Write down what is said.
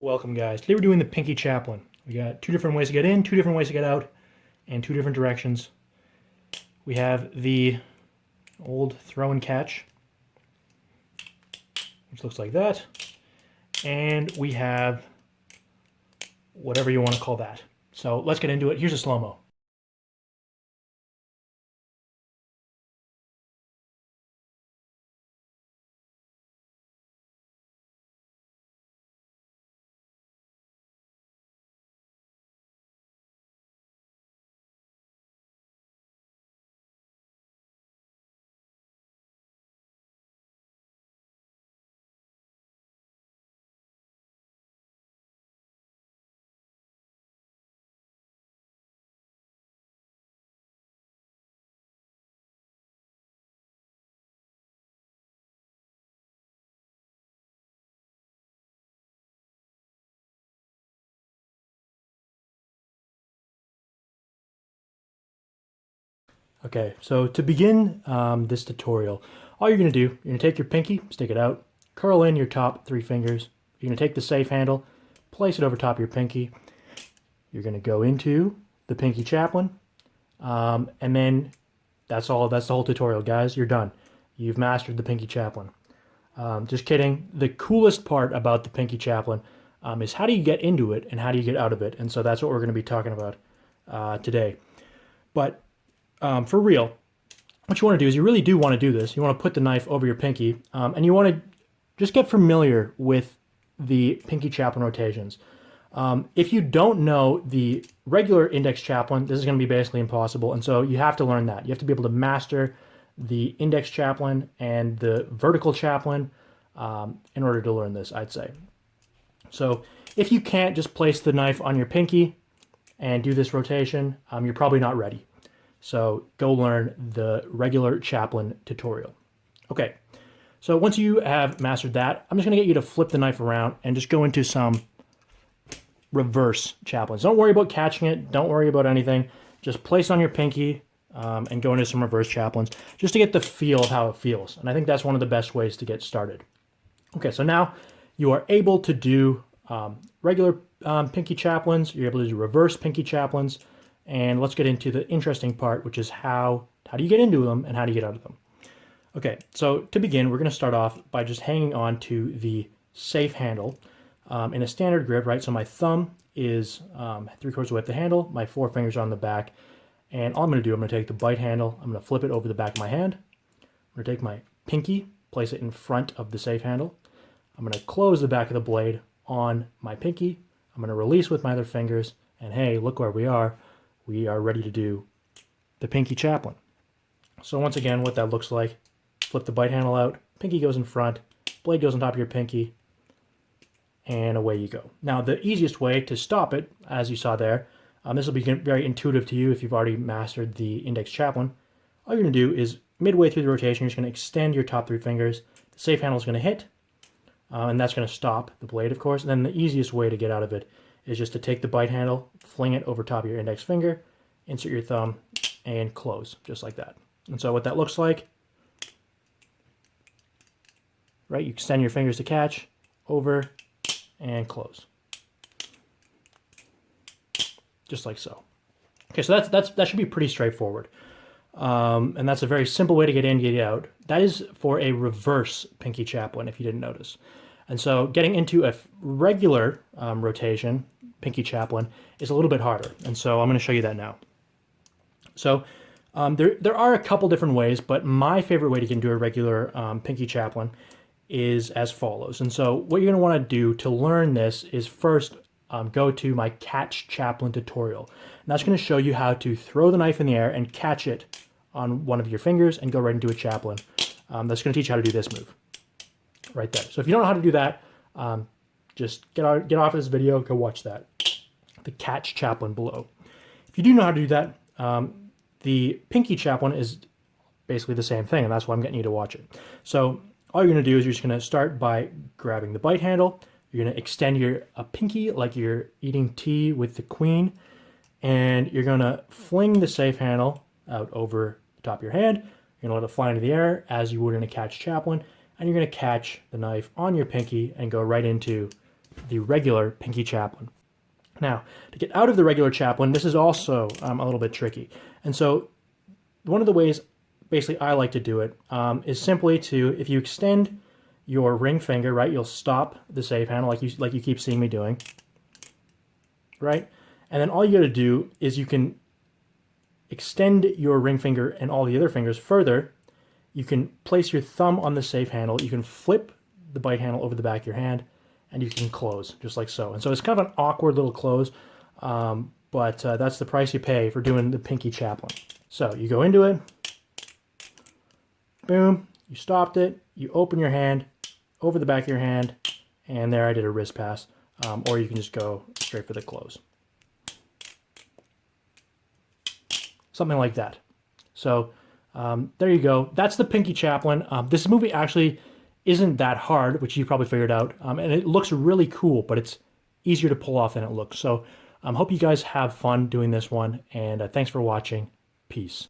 Welcome guys. Today we're doing the Pinky Chaplin. We got two different ways to get in, two different ways to get out, and two different directions. We have the old throw and catch, which looks like that. And we have whatever you want to call that. So let's get into it. Here's a slow-mo. Okay, so to begin this tutorial, all you're going to do, you're going to take your pinky, stick it out, curl in your top three fingers. You're going to take the safe handle, place it over top of your pinky. You're going to go into the Pinky Chaplin, and then that's all. That's the whole tutorial, guys. You're done. You've mastered the Pinky Chaplin. Just kidding. The coolest part about the Pinky Chaplin is how do you get into it and how do you get out of it. And so that's what we're going to be talking about today. But for real, what you want to do is you really do want to do this. You want to put the knife over your pinky, and you want to just get familiar with the Pinky Chaplin rotations. If you don't know the regular index Chaplin, this is going to be basically impossible, and so you have to learn that. You have to be able to master the index Chaplin and the vertical Chaplin in order to learn this, I'd say. So if you can't just place the knife on your pinky and do this rotation, you're probably not ready. So go learn the regular Chaplin tutorial. Okay, so once you have mastered that, I'm just going to get you to flip the knife around and just go into some reverse Chaplins. Don't worry about catching it. Don't worry about anything. Just place on your pinky and go into some reverse Chaplins just to get the feel of how it feels. And I think that's one of the best ways to get started. Okay, so now you are able to do regular Pinky Chaplins. You're able to do reverse Pinky Chaplins. And let's get into the interesting part, which is how do you get into them and how do you get out of them. Okay, so to begin, we're going to start off by just hanging on to the safe handle in a standard grip, right? So my thumb is 3/4 away at the handle, my four fingers are on the back, and all I'm going to do, I'm going to take the bite handle, I'm going to flip it over the back of my hand, I'm going to take my pinky, place it in front of the safe handle, I'm going to close the back of the blade on my pinky, I'm going to release with my other fingers, and hey, look where we are ready to do the Pinky Chaplin. So once again, what that looks like, flip the bite handle out, pinky goes in front, blade goes on top of your pinky, and away you go. Now, the easiest way to stop it, as you saw there, this will be very intuitive to you if you've already mastered the index Chaplin. All you're going to do is, midway through the rotation, you're just going to extend your top three fingers. The safe handle is going to hit, and that's going to stop the blade, of course. And then the easiest way to get out of it is just to take the bite handle, fling it over top of your index finger, insert your thumb, and close, just like that. And so what that looks like, right, you extend your fingers to catch, over, and close. Just like so. Okay, so that should be pretty straightforward. And that's a very simple way to get in, get out. That is for a reverse Pinky Chaplin, if you didn't notice. And so getting into a regular rotation, Pinky Chaplin, is a little bit harder. And so I'm going to show you that now. So there are a couple different ways, but my favorite way to get into a regular Pinky Chaplin is as follows. And so what you're going to want to do to learn this is first go to my Catch Chaplin tutorial. And that's going to show you how to throw the knife in the air and catch it on one of your fingers and go right into a Chaplin. That's going to teach you how to do this move right there. So if you don't know how to do that, just get off this video, go watch that. The Catch Chaplin below. If you do know how to do that, the Pinky Chaplin is basically the same thing, and that's why I'm getting you to watch it. So all you're going to do is you're just going to start by grabbing the bite handle. You're going to extend your pinky like you're eating tea with the queen, and you're going to fling the safe handle out over the top of your hand. You're going to let it fly into the air as you would in a Catch Chaplin, and you're going to catch the knife on your pinky and go right into the regular pinky Chaplin. Now, to get out of the regular Chaplin, this is also a little bit tricky. And so one of the ways basically I like to do it is simply to, if you extend your ring finger, right, you'll stop the save handle like you keep seeing me doing, right? And then all you got to do is you can extend your ring finger and all the other fingers further. You can place your thumb on the save handle. You can flip the bite handle over the back of your hand, and you can close just like so. And so it's kind of an awkward little close, but that's the price you pay for doing the pinky Chaplin. So you go into it, boom, you stopped it, you open your hand over the back of your hand, and there I did a wrist pass, or you can just go straight for the close. Something like that. So there you go. That's the pinky Chaplin. This movie actually isn't that hard, which you probably figured out, and it looks really cool, but it's easier to pull off than it looks. So hope you guys have fun doing this one, and thanks for watching. Peace.